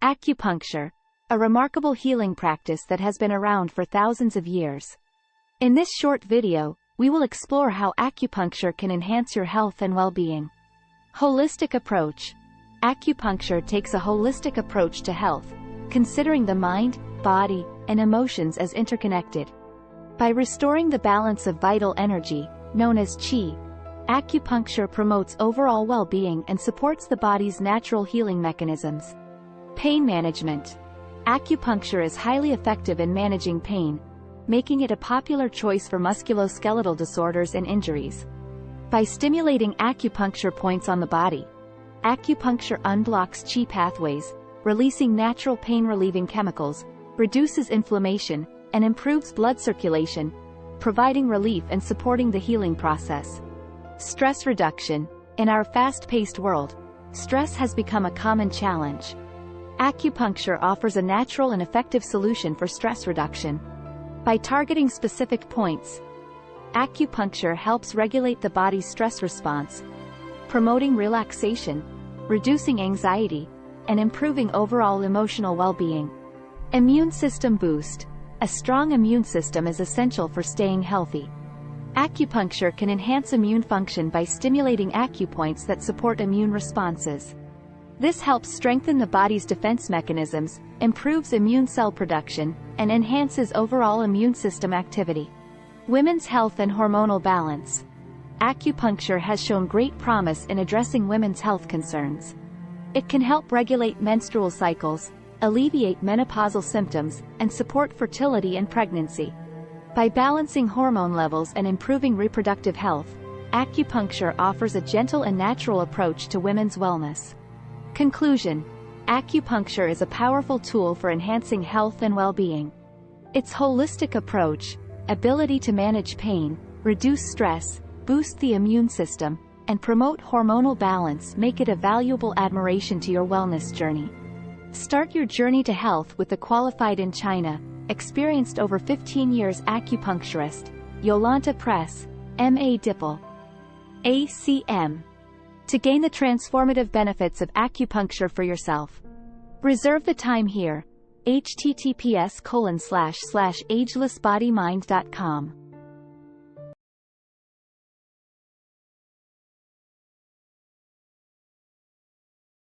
Acupuncture, a remarkable healing practice that has been around for thousands of years. In this short video, we will explore how acupuncture can enhance your health and well-being. Holistic approach. Acupuncture takes a holistic approach to health, considering the mind, body, and emotions as interconnected. By restoring the balance of vital energy, known as qi, acupuncture promotes overall well-being and supports the body's natural healing mechanisms. Pain management. Acupuncture is highly effective in managing pain, making it a popular choice for musculoskeletal disorders and injuries. By stimulating acupuncture points on the body, acupuncture unblocks qi pathways, releasing natural pain-relieving chemicals, reduces inflammation, and improves blood circulation, providing relief and supporting the healing process. Stress reduction. In our fast-paced world, stress has become a common challenge. Acupuncture offers a natural and effective solution for stress reduction. By targeting specific points, acupuncture helps regulate the body's stress response, promoting relaxation, reducing anxiety, and improving overall emotional well-being. Immune system boost. A strong immune system is essential for staying healthy. Acupuncture can enhance immune function by stimulating acupoints that support immune responses. This helps strengthen the body's defense mechanisms, improves immune cell production, and enhances overall immune system activity. Women's health and hormonal balance. Acupuncture has shown great promise in addressing women's health concerns. It can help regulate menstrual cycles, alleviate menopausal symptoms, and support fertility and pregnancy. By balancing hormone levels and improving reproductive health, acupuncture offers a gentle and natural approach to women's wellness. Conclusion. Acupuncture is a powerful tool for enhancing health and well-being. Its holistic approach, ability to manage pain, reduce stress, boost the immune system, and promote hormonal balance make it a valuable admiration to your wellness journey. Start your journey to health with the qualified in China, experienced over 15 years acupuncturist, Jolanta Press, M.A. Dipl. ACM. To gain the transformative benefits of acupuncture for yourself. Reserve the time here. https://agelessbodymind.com